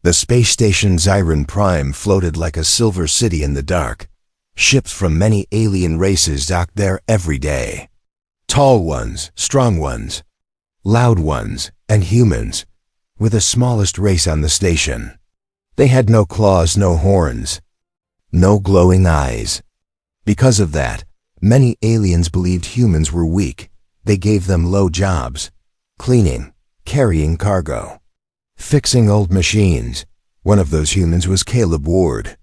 The space station Xiron Prime floated like a silver city in the dark. Ships from many alien races docked there every day. Tall ones, strong ones, loud ones, and humans, with the smallest race on the station. They had no claws, no horns, no glowing eyes. Because of that, many aliens believed humans were weak. They gave them low jobs: cleaning, carrying cargo, fixing old machines. One of those humans was Caleb Ward.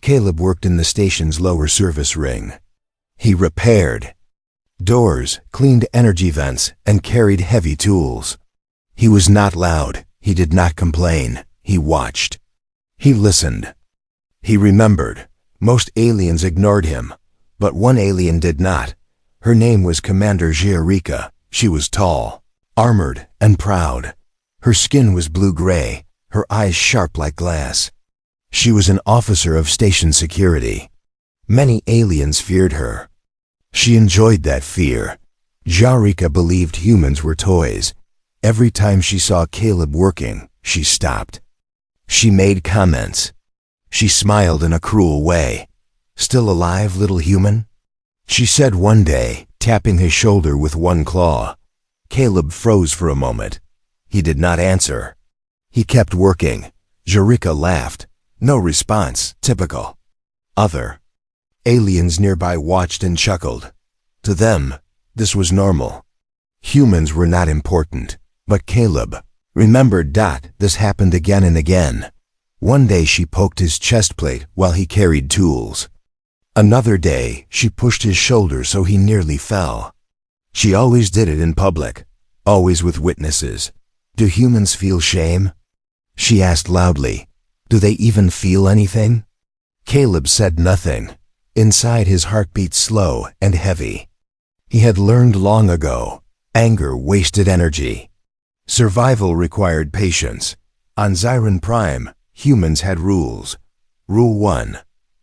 Caleb worked in the station's lower service ring. He repaired doors, cleaned energy vents, and carried heavy tools. He was not loud. He did not complain. He watched. He listened. He remembered. Most aliens ignored him, but one alien did not. Her name was Commander Xiarika. She was tall, armored, and proud. Her skin was blue-gray, her eyes sharp like glass. She was an officer of station security. Many aliens feared her. She enjoyed that fear. Xiarika believed humans were toys. Every time she saw Caleb working, she stopped. She made comments. She smiled in a cruel way. "Still alive, little human?" she said one day, tapping his shoulder with one claw. Caleb froze for a moment. He did not answer. He kept working. Xiarika laughed. No response. Typical. Other aliens nearby watched and chuckled. To them, this was normal. Humans were not important. But Caleb remembered. This happened again and again. One day she poked his chest plate while he carried tools. Another day, she pushed his shoulder so he nearly fell. She always did it in public, always with witnesses. "Do humans feel shame?" she asked loudly. "Do they even feel anything?" Caleb said nothing. Inside, his heart beat slow and heavy. He had learned long ago, anger wasted energy. Survival required patience. On Xiron Prime, humans had rules. Rule 1.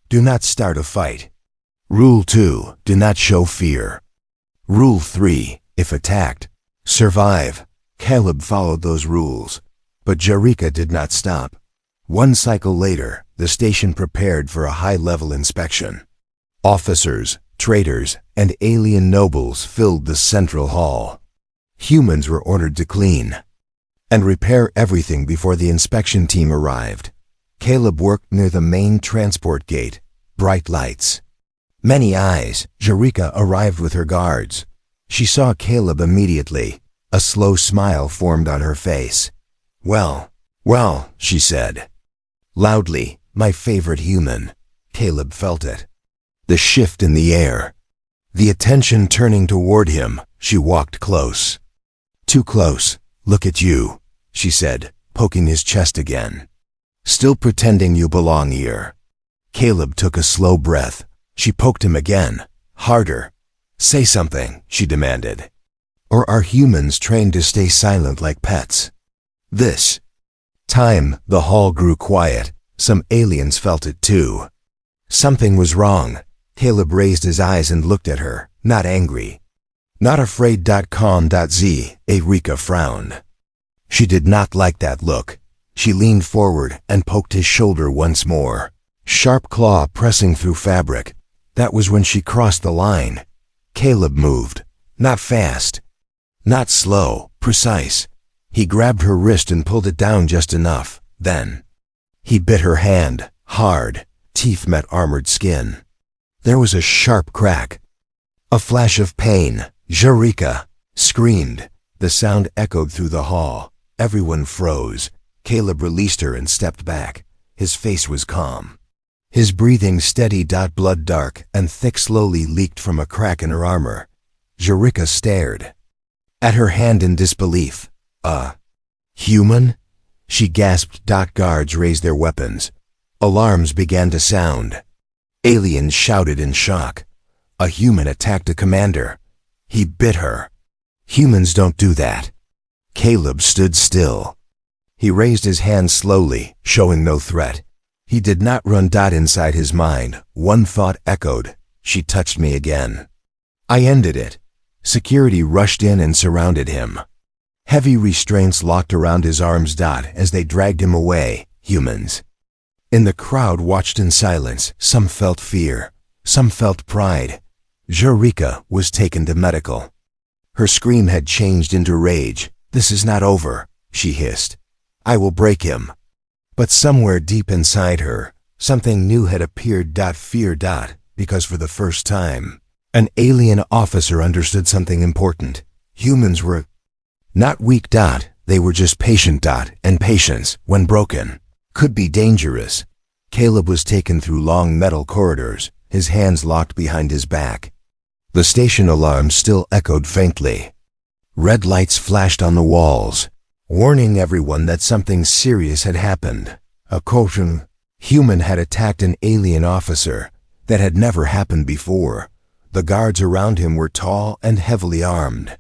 Do not start a fight. Rule 2. Do not show fear. Rule 3. If attacked, survive. Caleb followed those rules. But Xiarika did not stop. One cycle later, the station prepared for a high-level inspection. Officers, traders, and alien nobles filled the central hall. Humans were ordered to clean and repair everything before the inspection team arrived. Caleb worked near the main transport gate. Bright lights. Many eyes. Xiarika arrived with her guards. She saw Caleb immediately. A slow smile formed on her face. Well, she said. Loudly, "My favorite human." Caleb felt it. The shift in the air. The attention turning toward him. She walked close. "Too close. Look at you," she said, poking his chest again. "Still pretending you belong here." Caleb took a slow breath. She poked him again, harder. "Say something," she demanded. "Or are humans trained to stay silent like pets?" This time, the hall grew quiet. Some aliens felt it too. Something was wrong. Caleb raised his eyes and looked at her, not angry. "Not afraid. Calm. Xiarika frowned. She did not like that look. She leaned forward and poked his shoulder once more. Sharp claw pressing through fabric. That was when she crossed the line. Caleb moved. Not fast. Not slow. Precise. He grabbed her wrist and pulled it down just enough. Then he bit her hand, hard. Teeth met armored skin. There was a sharp crack. A flash of pain. Xiarika screamed. The sound echoed through the hall. Everyone froze. Caleb released her and stepped back. His face was calm. His breathing steady. Blood dark and thick slowly leaked from a crack in her armor. Xiarika stared at her hand in disbelief. Human?" she gasped. Guards raised their weapons. Alarms began to sound. Aliens shouted in shock. A human attacked a commander. He bit her. Humans don't do that. Caleb stood still. He raised his hand slowly, showing no threat. He did not run. Inside his mind, one thought echoed. She touched me again. I ended it. Security rushed in and surrounded him. Heavy restraints locked around his arms. As they dragged him away, humans. In the crowd watched in silence. Some felt fear, some felt pride. Jurika was taken to medical. Her scream had changed into rage. "This is not over," she hissed. "I will break him." But somewhere deep inside her, something new had appeared. Fear. Because for the first time, an alien officer understood something important. Humans were not weak. They were just patient. And patience, when broken, could be dangerous. Caleb was taken through long metal corridors, his hands locked behind his back. The station alarm still echoed faintly. Red lights flashed on the walls, warning everyone that something serious had happened. A human had attacked an alien officer. That had never happened before. The guards around him were tall and heavily armed.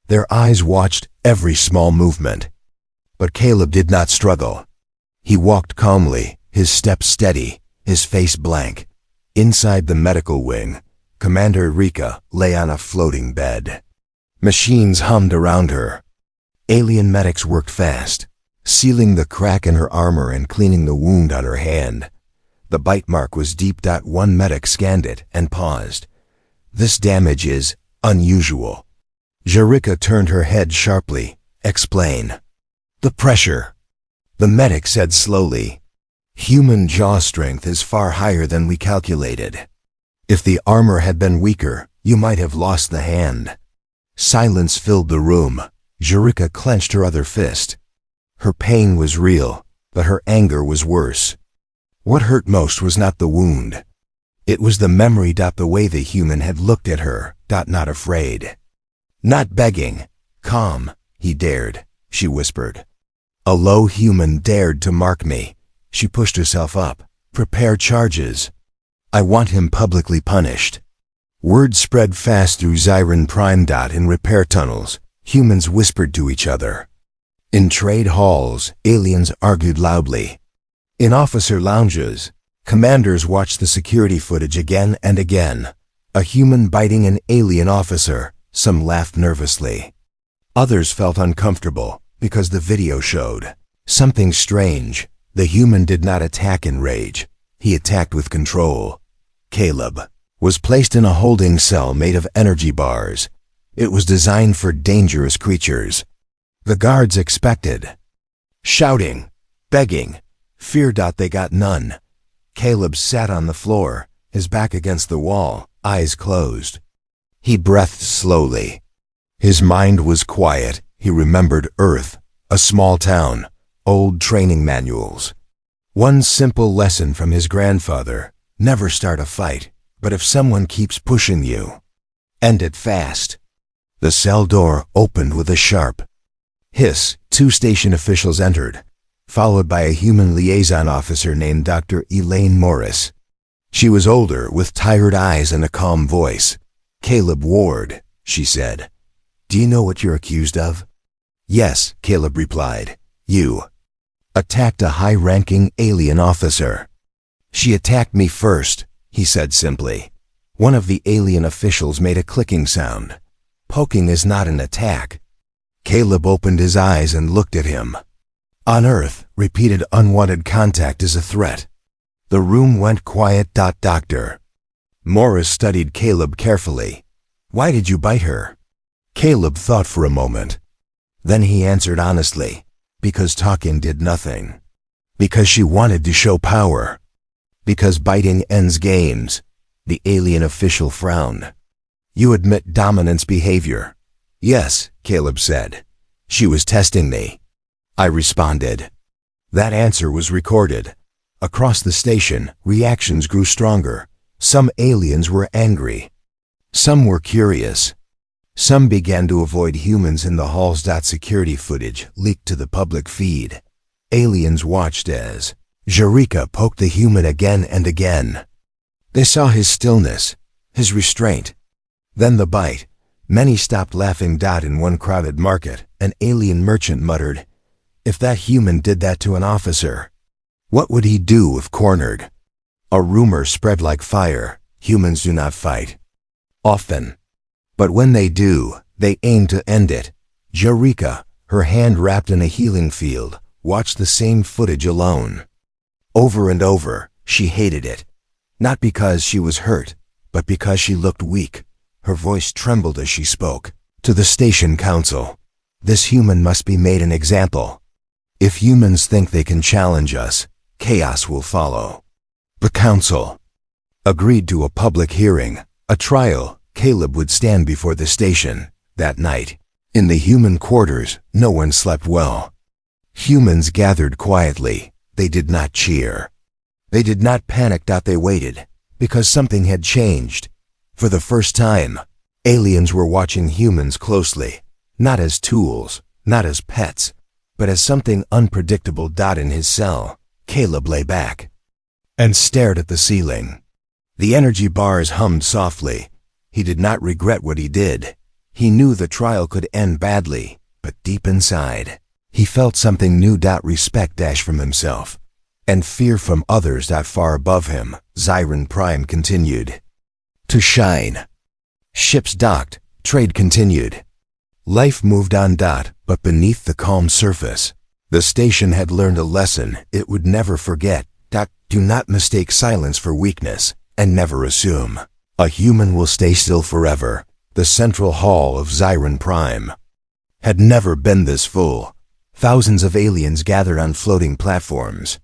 Their eyes watched every small movement. But Caleb did not struggle. He walked calmly, his steps steady, his face blank. Inside the medical wing, Commander Rika lay on a floating bed. Machines hummed around her. Alien medics worked fast, sealing the crack in her armor and cleaning the wound on her hand. The bite mark was deep. One medic scanned it and paused. "This damage is unusual." Jurika turned her head sharply. "Explain." "The pressure," the medic said slowly. "Human jaw strength is far higher than we calculated. If the armor had been weaker, you might have lost the hand." Silence filled the room. Jurika clenched her other fist. Her pain was real, but her anger was worse. What hurt most was not the wound. It was the memory. The way the human had looked at her. Not afraid. Not begging. "Calm," he dared, she whispered. A low human dared to mark me. She pushed herself up. "Prepare charges. I want him publicly punished." Word spread fast through Zyron Prime. In repair tunnels, humans whispered to each other. In trade halls, aliens argued loudly. In officer lounges, commanders watched the security footage again and again. A human biting an alien officer. Some laughed nervously. Others felt uncomfortable because the video showed something strange. The human did not attack in rage. He attacked with control. Caleb was placed in a holding cell made of energy bars. It was designed for dangerous creatures. The guards expected shouting, begging, fear. They got none. Caleb sat on the floor, his back against the wall, eyes closed. He breathed slowly. His mind was quiet. He remembered Earth, a small town, old training manuals. One simple lesson from his grandfather: never start a fight, but if someone keeps pushing you, end it fast. The cell door opened with a sharp hiss. 2 station officials entered, followed by a human liaison officer named Dr. Elaine Morris. She was older, with tired eyes and a calm voice. "Caleb Ward," she said. "Do you know what you're accused of?" "Yes," Caleb replied. "You attacked a high-ranking alien officer." "She attacked me first," he said simply. One of the alien officials made a clicking sound. "Poking is not an attack." Caleb opened his eyes and looked at him. On Earth, repeated unwanted contact is a threat. The room went quiet. Doctor Morris studied Caleb carefully. "Why did you bite her?" Caleb thought for a moment. Then he answered honestly, "Because talking did nothing. Because she wanted to show power. Because biting ends games." The alien official frowned. "You admit dominance behavior?" "Yes," Caleb said. "She was testing me," I responded. That answer was recorded. Across the station, reactions grew stronger. Some aliens were angry. Some were curious. Some began to avoid humans in the halls. Security footage leaked to the public feed. Aliens watched as Jurika poked the human again and again. They saw his stillness, his restraint. Then the bite. Many stopped laughing. In one crowded market, an alien merchant muttered, "If that human did that to an officer, what would he do if cornered?" A rumor spread like fire: humans do not fight often. But when they do, they aim to end it. Jurika, her hand wrapped in a healing field, watched the same footage alone. Over and over, she hated it. Not because she was hurt, but because she looked weak. Her voice trembled as she spoke. To the station council, this human must be made an example. If humans think they can challenge us, chaos will follow. The council agreed to a public hearing, a trial. Caleb would stand before the station. That night, in the human quarters, no one slept well. Humans gathered quietly. They did not cheer. They did not panic. They waited, because something had changed. For the first time, aliens were watching humans closely, not as tools, not as pets, but as something unpredictable. In his cell, Caleb lay back and stared at the ceiling. The energy bars hummed softly. He did not regret what he did. He knew the trial could end badly, but deep inside, he felt something new. Respect from himself, and fear from others. Far above him, Zyron Prime continued to shine. Ships docked, trade continued. Life moved on. But beneath the calm surface, the station had learned a lesson it would never forget. Do not mistake silence for weakness, and never assume a human will stay still forever. The central hall of Zyron Prime had never been this full. Thousands of aliens gathered on floating platforms.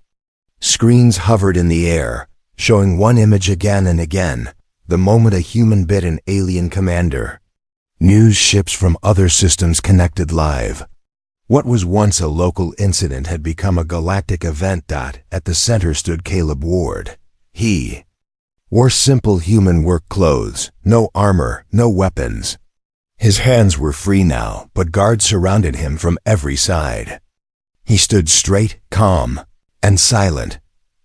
Screens hovered in the air, showing one image again and again. The moment a human bit an alien commander. News ships from other systems connected live. What was once a local incident had become a galactic event. At the center stood Caleb Ward. He wore simple human work clothes, no armor, no weapons. His hands were free now, but guards surrounded him from every side. He stood straight, calm, and silent.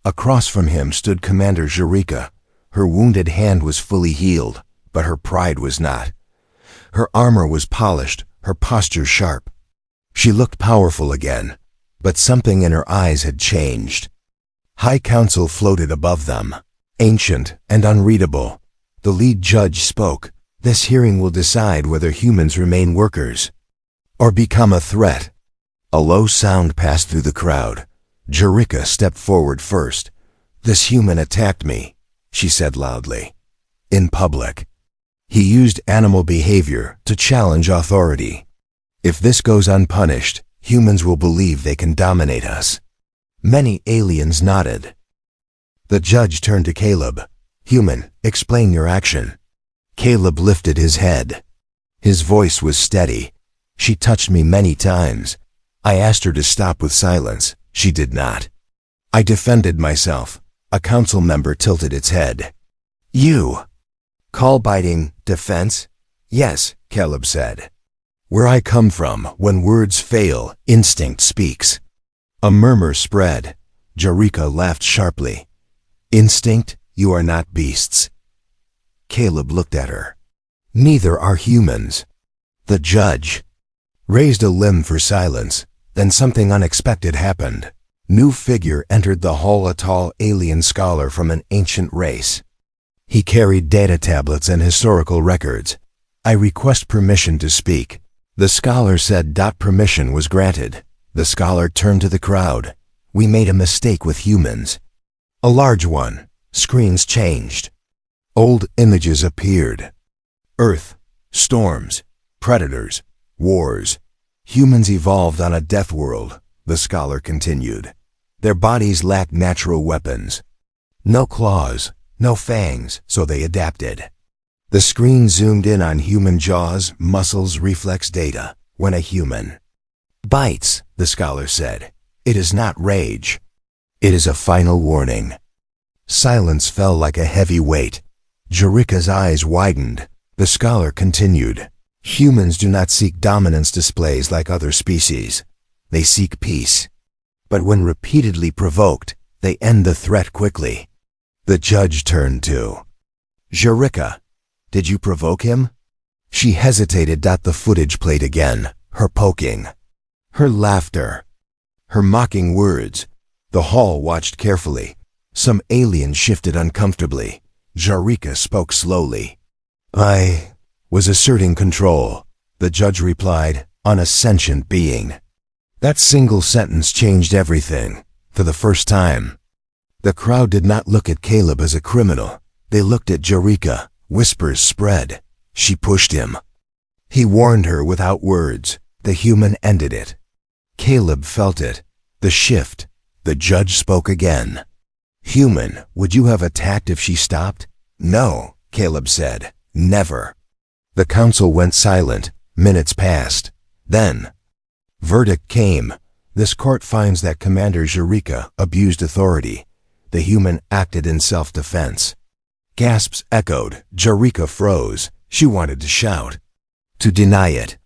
Across from him stood Commander Jerica. Her wounded hand was fully healed, but her pride was not. Her armor was polished, her posture sharp. She looked powerful again, but something in her eyes had changed. High Council floated above them, ancient and unreadable. The lead judge spoke. This hearing will decide whether humans remain workers or become a threat. A low sound passed through the crowd. Jerica stepped forward first. This human attacked me, she said loudly. In public. He used animal behavior to challenge authority. If this goes unpunished, humans will believe they can dominate us. Many aliens nodded. The judge turned to Caleb. Human, explain your action. Caleb lifted his head. His voice was steady. She touched me many times. I asked her to stop with silence. She did not. I defended myself. A council member tilted its head. You call biting defense? Yes, Caleb said. Where I come from, when words fail, instinct speaks. A murmur spread. Jerica laughed sharply. Instinct? You are not beasts. Caleb looked at her. Neither are humans. The judge raised a limb for silence. Then something unexpected happened. New figure entered the hall, a tall alien scholar from an ancient race. He carried data tablets and historical records. I request permission to speak. The scholar said. Permission was granted. The scholar turned to the crowd. We made a mistake with humans. A large one. Screens changed. Old images appeared. Earth, storms, predators, wars. Humans evolved on a death world, the scholar continued. Their bodies lacked natural weapons. No claws, no fangs, so they adapted. The screen zoomed in on human jaws, muscles, reflex data. When a human bites, the scholar said, it is not rage. It is a final warning. Silence fell like a heavy weight. Jerica's eyes widened. The scholar continued. Humans do not seek dominance displays like other species. They seek peace. But when repeatedly provoked, they end the threat quickly. The judge turned to Jerica. Did you provoke him? She hesitated. The footage played again. Her poking. Her laughter. Her mocking words. The hall watched carefully. Some alien shifted uncomfortably. Jerica spoke slowly. I was asserting control. The judge replied, on a sentient being. That single sentence changed everything. For the first time, the crowd did not look at Caleb as a criminal. They looked at Jerika. Whispers spread. She pushed him. He warned her without words. The human ended it. Caleb felt it. The shift. The judge spoke again. Human, would you have attacked if she stopped? No, Caleb said. Never. The council went silent. Minutes passed. Then, verdict came. This court finds that Commander Jerika abused authority. The human acted in self-defense. Gasps echoed. Jerika froze. She wanted to shout, to deny it.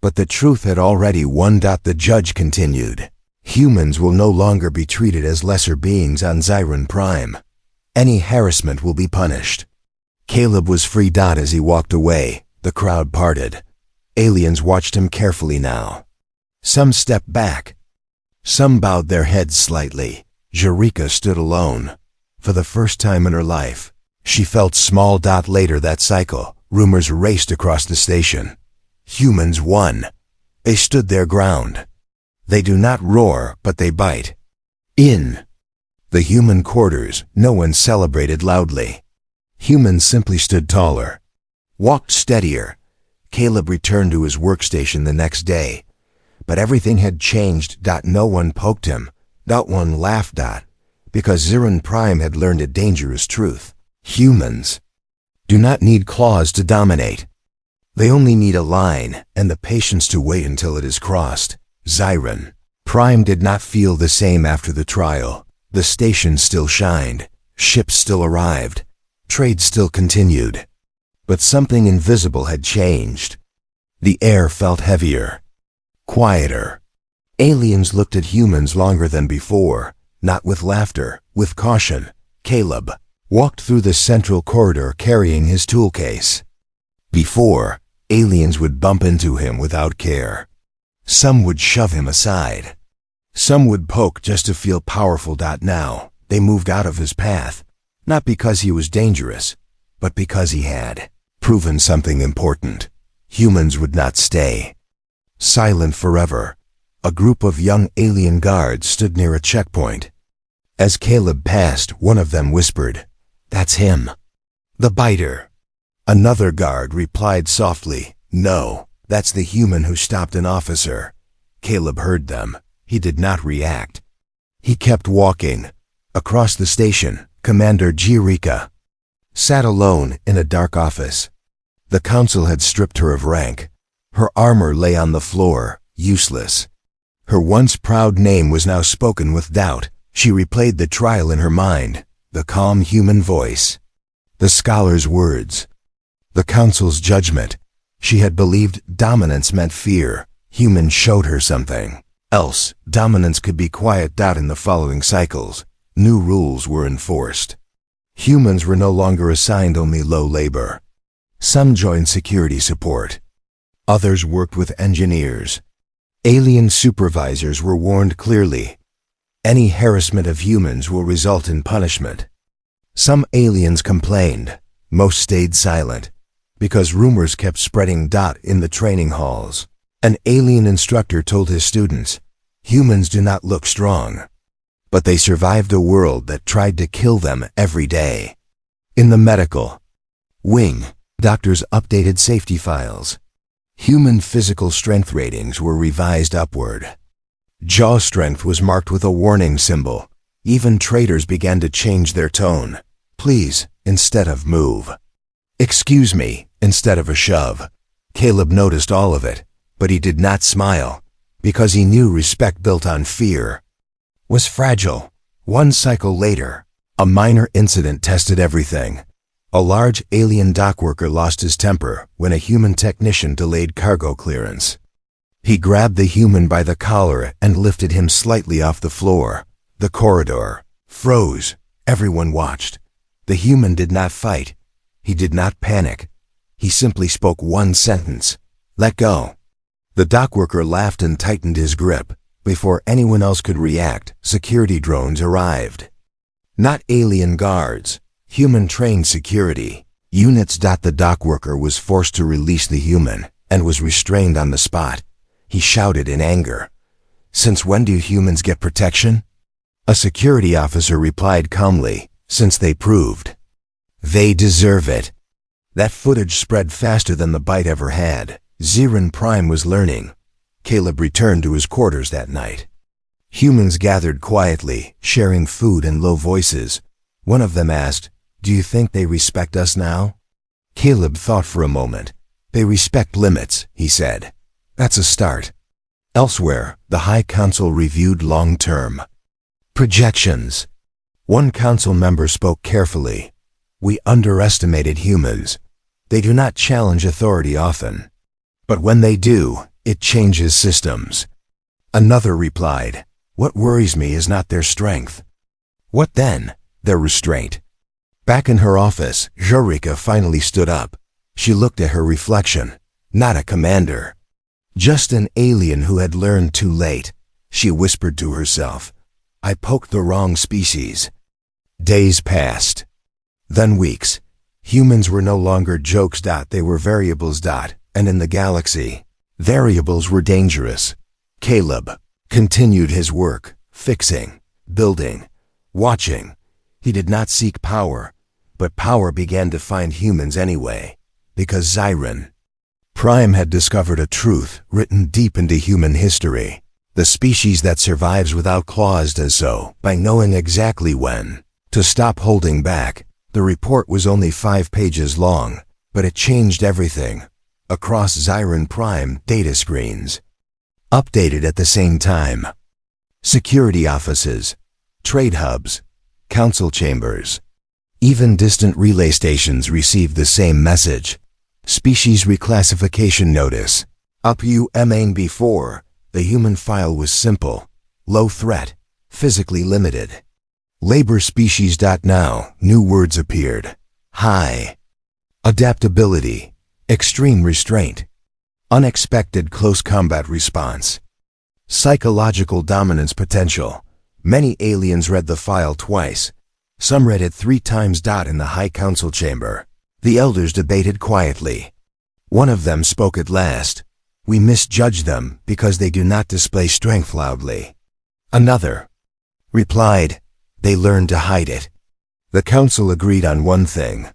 But the truth had already won. The judge continued. Humans will no longer be treated as lesser beings on Xiron Prime. Any harassment will be punished. Caleb was free. As he walked away, the crowd parted. Aliens watched him carefully now. Some stepped back. Some bowed their heads slightly. Jerika stood alone. For the first time in her life, she felt small. Later that cycle, rumors raced across the station. Humans won. They stood their ground. They do not roar, but they bite. In the human quarters, no one celebrated loudly. Humans simply stood taller, walked steadier. Caleb returned to his workstation the next day. But everything had changed. No one poked him. Not one laughed. Because Xiron Prime had learned a dangerous truth. Humans do not need claws to dominate. They only need a line and the patience to wait until it is crossed. Xiron Prime did not feel the same after the trial. The station still shined. Ships still arrived. Trade still continued. But something invisible had changed. The air felt heavier, quieter. Aliens looked at humans longer than before, not with laughter, with caution. Caleb walked through the central corridor carrying his tool case. Before, aliens would bump into him without care. Some would shove him aside. Some would poke just to feel powerful. Now, they moved out of his path, not because he was dangerous, but because he had proven something important. Humans would not stay silent forever. A group of young alien guards stood near a checkpoint. As Caleb passed, one of them whispered, "That's him. The biter." Another guard replied softly, "No, that's the human who stopped an officer." Caleb heard them. He did not react. He kept walking. Across the station, Commander Jerika sat alone in a dark office. The council had stripped her of rank. Her armor lay on the floor, useless. Her once proud name was now spoken with doubt. She replayed the trial in her mind, the calm human voice, the scholar's words, the council's judgment. She had believed dominance meant fear. Humans showed her something else. Dominance could be quiet. In the following cycles, new rules were enforced. Humans were no longer assigned only low labor. Some joined security support. Others worked with engineers. Alien supervisors were warned clearly. Any harassment of humans will result in punishment. Some aliens complained. Most stayed silent, because rumors kept spreading. In the training halls, an alien instructor told his students, "Humans do not look strong, but they survived a world that tried to kill them every day." In the medical wing, doctors updated safety files. Human physical strength ratings were revised upward. Jaw strength was marked with a warning symbol. Even traders began to change their tone. "Please," instead of "move." "Excuse me," instead of a shove. Caleb noticed all of it, but he did not smile, because he knew respect built on fear was fragile. One cycle later, a minor incident tested everything. A large alien dockworker lost his temper when a human technician delayed cargo clearance. He grabbed the human by the collar and lifted him slightly off the floor. The corridor froze. Everyone watched. The human did not fight. He did not panic. He simply spoke one sentence: "Let go." The dockworker laughed and tightened his grip. Before anyone else could react, security drones arrived. Not alien guards. Human-trained security units. The dockworker was forced to release the human and was restrained on the spot. He shouted in anger, Since when do humans get protection? A security officer replied calmly, since they proved. They deserve it. That footage spread faster than the bite ever had. Ziran Prime was learning. Caleb returned to his quarters that night. Humans gathered quietly, sharing food in low voices. One of them asked, "Do you think they respect us now?" Caleb thought for a moment. "They respect limits," he said. "That's a start." Elsewhere, the High Council reviewed long-term projections. One council member spoke carefully. "We underestimated humans. They do not challenge authority often. But when they do, it changes systems." Another replied, "What worries me is not their strength." "What then?" "Their restraint." Back in her office, Jorika finally stood up. She looked at her reflection. Not a commander. Just an alien who had learned too late. She whispered to herself, "I poked the wrong species." Days passed. Then weeks. Humans were no longer jokes. They were variables. And in the galaxy, variables were dangerous. Caleb continued his work, fixing, building, watching. He did not seek power, but power began to find humans anyway, because Ziran Prime had discovered a truth written deep into human history. The species that survives without claws does so by knowing exactly when to stop holding back. The report was only 5 pages long, but it changed everything. Across Ziran Prime data screens, updated at the same time. Security offices, trade hubs, council chambers. Even distant relay stations received the same message. Species reclassification notice. Up before, the human file was simple, low threat, physically limited. Labor species. Now, new words appeared. High adaptability, extreme restraint, unexpected close combat response, psychological dominance potential. Many aliens read the file twice. Some read it 3 times. In the High Council chamber, the elders debated quietly. One of them spoke at last. "We misjudge them because they do not display strength loudly." Another replied, "They learn to hide it." The council agreed on one thing.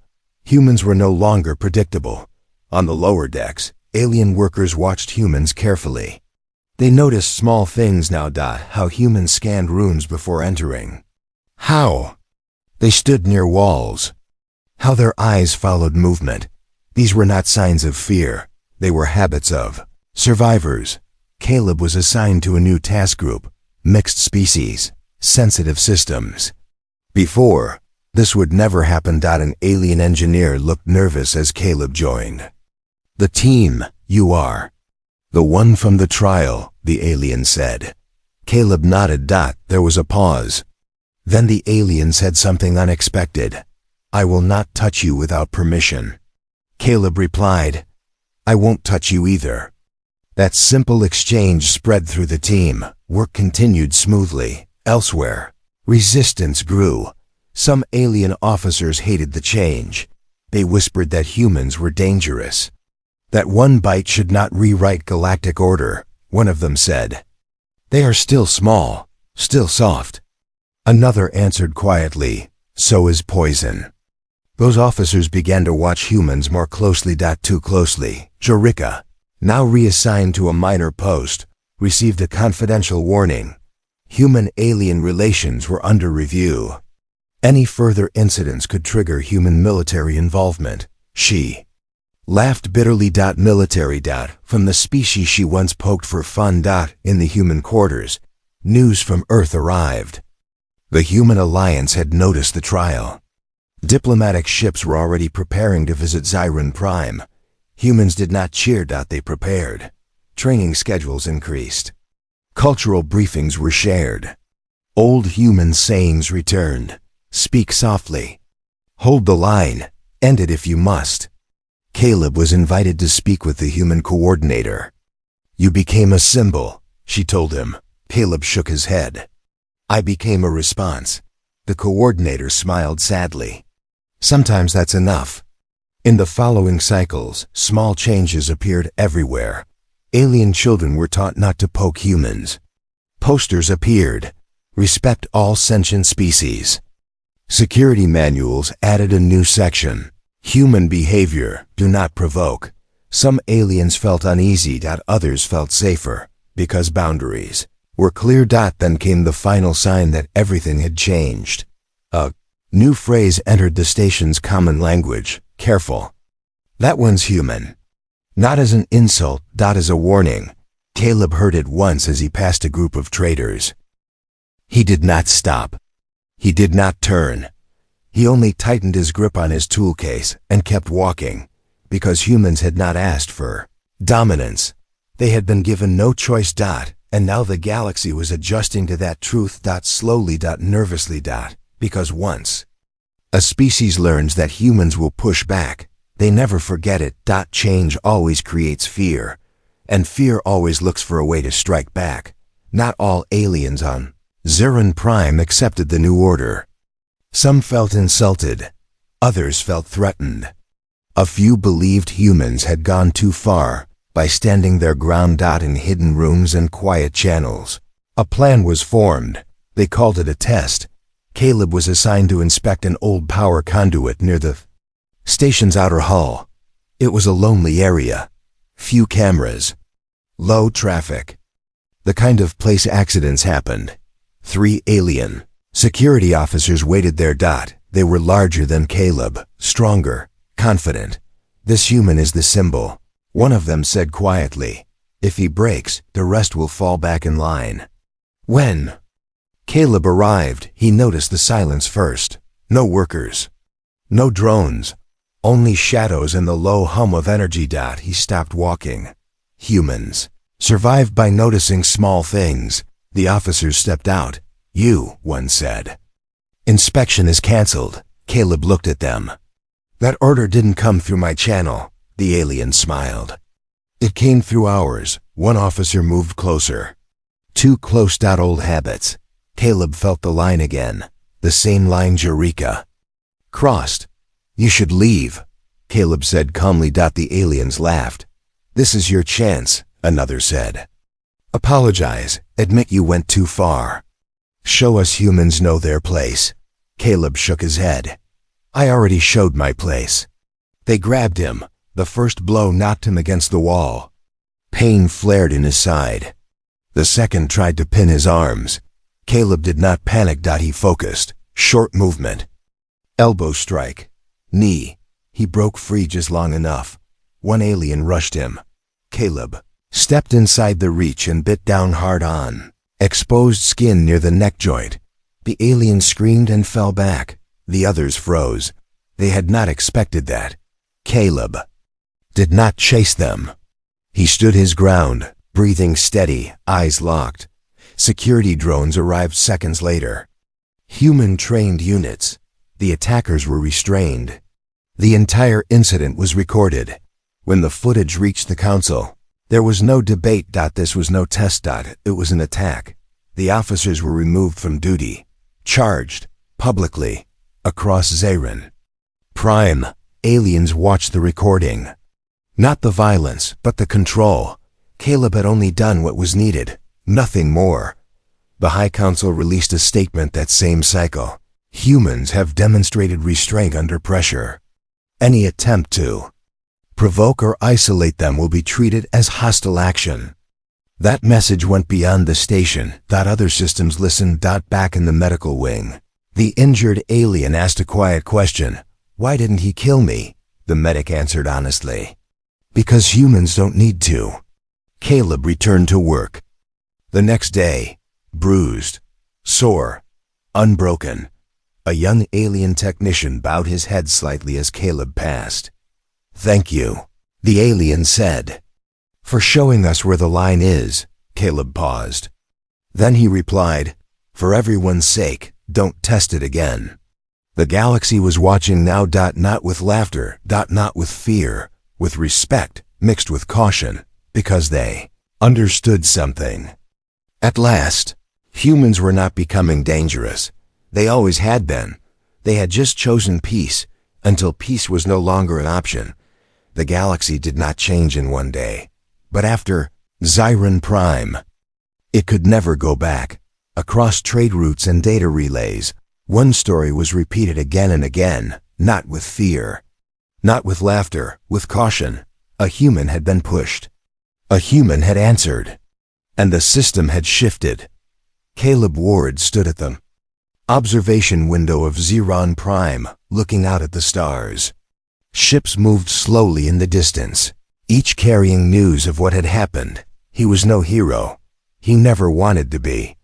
Humans were no longer predictable. On the lower decks, alien workers watched humans carefully. They noticed small things now. How humans scanned rooms before entering. How they stood near walls. How their eyes followed movement. These were not signs of fear. They were habits of survivors. Caleb was assigned to a new task group, mixed species, sensitive systems. Before, this would never happen. An alien engineer looked nervous as Caleb joined. "The team, you are." "The one from the trial," the alien said. Caleb nodded. There was a pause. Then the alien said something unexpected. "I will not touch you without permission." Caleb replied, "I won't touch you either." That simple exchange spread through the team. Work continued smoothly. Elsewhere, resistance grew. Some alien officers hated the change. They whispered that humans were dangerous. That one bite should not rewrite galactic order. One of them said, "They are still small, still soft." Another answered quietly, "So is poison." Those officers began to watch humans more closely. Too closely. Jorika, now reassigned to a minor post, received a confidential warning. Human-alien relations were under review. Any further incidents could trigger human military involvement. She laughed bitterly. Military. From the species she once poked for fun. In the human quarters, news from Earth arrived. The Human Alliance had noticed the trial. Diplomatic ships were already preparing to visit Ziran Prime. Humans did not cheer. They prepared. Training schedules increased. Cultural briefings were shared. Old human sayings returned. Speak softly. Hold the line. End it if you must. Caleb was invited to speak with the human coordinator. "You became a symbol," she told him. Caleb shook his head. "I became a response." The coordinator smiled sadly. "Sometimes that's enough." In the following cycles, small changes appeared everywhere. Alien children were taught not to poke humans. Posters appeared. Respect all sentient species. Security manuals added a new section. Human behavior, do not provoke. Some aliens felt uneasy. Others felt safer, because boundaries were clear. Then came the final sign that everything had changed. A new phrase entered the station's common language. Careful. That one's human. Not as an insult, as a warning. Caleb heard it once as he passed a group of traders. He did not stop. He did not turn. He only tightened his grip on his tool case and kept walking, because humans had not asked for dominance. They had been given no choice. And now the galaxy was adjusting to that truth. Slowly. Nervously. Because once a species learns that humans will push back, they never forget it. Change always creates fear, and fear always looks for a way to strike back. Not all aliens on Zarin Prime accepted the new order. Some felt insulted. Others felt threatened. A few believed humans had gone too far by standing their ground. In hidden rooms and quiet channels, a plan was formed. They called it a test. Caleb was assigned to inspect an old power conduit near the station's outer hull. It was a lonely area. Few cameras. Low traffic. The kind of place accidents happened. 3 alien security officers waited there. They were larger than Caleb, stronger, confident. This human is the symbol. One of them said quietly. If he breaks, the rest will fall back in line. When Caleb arrived, he noticed the silence first. No workers. No drones. Only shadows and the low hum of energy. He stopped walking. Humans survived by noticing small things. The officers stepped out. You, one said. Inspection is canceled. Caleb looked at them. That order didn't come through my channel. The alien smiled. It came through ours. One officer moved closer. Too close. Old habits. Caleb felt the line again. The same line Eureka crossed. You should leave, Caleb said calmly. The aliens laughed. This is your chance, another said. Apologize. Admit you went too far. Show us humans know their place. Caleb shook his head. I already showed my place. They grabbed him. The first blow knocked him against the wall. Pain flared in his side. The second tried to pin his arms. Caleb did not panic. He focused. Short movement. Elbow strike. Knee. He broke free just long enough. One alien rushed him. Caleb stepped inside the reach and bit down hard on exposed skin near the neck joint. The alien screamed and fell back. The others froze. They had not expected that. Caleb did not chase them. He stood his ground, breathing steady, eyes locked. Security drones arrived seconds later. Human-trained units. The attackers were restrained. The entire incident was recorded. When the footage reached the council, there was no debate. This was no test. It was an attack. The officers were removed from duty. Charged, publicly, across Zarin Prime. Aliens watched the recording. Not the violence, but the control. Caleb had only done what was needed. Nothing more. The High Council released a statement that same cycle. Humans have demonstrated restraint under pressure. Any attempt to provoke or isolate them will be treated as hostile action. That message went beyond the station. Other systems listened. Back in the medical wing, the injured alien asked a quiet question. Why didn't he kill me? The medic answered honestly. Because humans don't need to. Caleb returned to work. The next day, bruised, sore, unbroken, a young alien technician bowed his head slightly as Caleb passed. Thank you, the alien said, for showing us where the line is. Caleb paused. Then he replied, for everyone's sake, don't test it again. The galaxy was watching now. Not with laughter, not with fear, with respect, mixed with caution, because they understood something. At last, humans were not becoming dangerous. They always had been. They had just chosen peace, until peace was no longer an option. The galaxy did not change in one day. But after Zarin Prime, It could never go back. Across trade routes and data relays, one story was repeated again and again, not with fear, not with laughter, with caution. A human had been pushed. A human had answered. And the system had shifted. Caleb Ward stood at the observation window of Xeron Prime, looking out at the stars. Ships moved slowly in the distance, each carrying news of what had happened. He was no hero. He never wanted to be.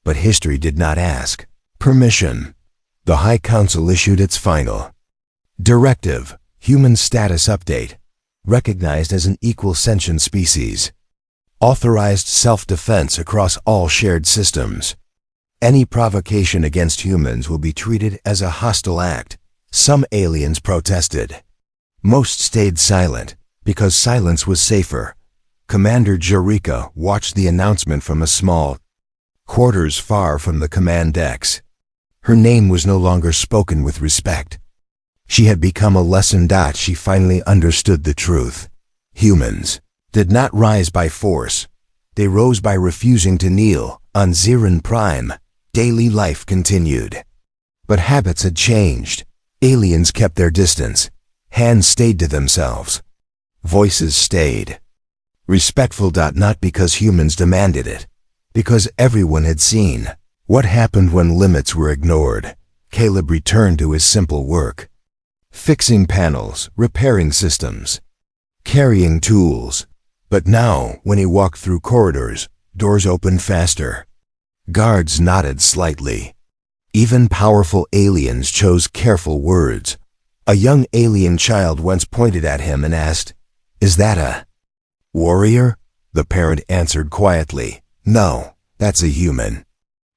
But history did not ask permission. The High Council issued its final directive, Human Status Update, recognized as an equal sentient species. Authorized self-defense across all shared systems. Any provocation against humans will be treated as a hostile act. Some aliens protested. Most stayed silent, because silence was safer. Commander Jerika watched the announcement from a small quarters far from the command decks. Her name was no longer spoken with respect. She had become a lesson. She finally understood the truth. Humans did not rise by force. They rose by refusing to kneel. On Xeron Prime, daily life continued. But habits had changed. Aliens kept their distance. Hands stayed to themselves. Voices stayed. Respectful. Not because humans demanded it. Because everyone had seen what happened when limits were ignored. Caleb returned to his simple work. Fixing panels, repairing systems, carrying tools. But now, when he walked through corridors, doors opened faster. Guards nodded slightly. Even powerful aliens chose careful words. A young alien child once pointed at him and asked, "Is that a warrior?" The parent answered quietly, "No, that's a human."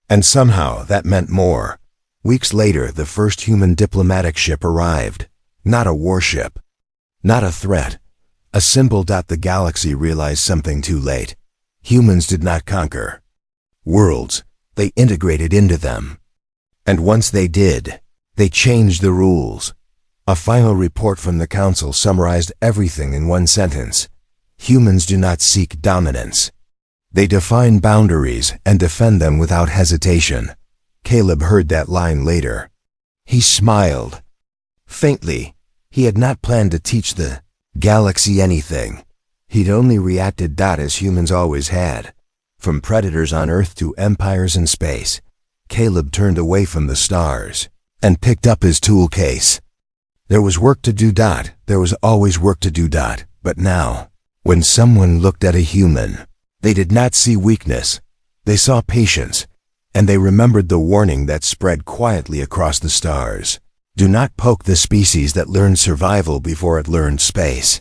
And somehow that meant more. Weeks later, the first human diplomatic ship arrived. Not a warship. Not a threat. A symbol. The galaxy realized something too late. Humans did not conquer worlds. They integrated into them. And once they did, they changed the rules. A final report from the Council summarized everything in one sentence. Humans do not seek dominance. They define boundaries and defend them without hesitation. Caleb heard that line later. He smiled. Faintly. He had not planned to teach the galaxy anything. He'd only reacted as humans always had. From predators on Earth to empires in space. Caleb turned away from the stars and picked up his tool case. There was work to do. There was always work to do. But now, when someone looked at a human, they did not see weakness. They saw patience. And they remembered the warning that spread quietly across the stars. Do not poke the species that learned survival before it learned space.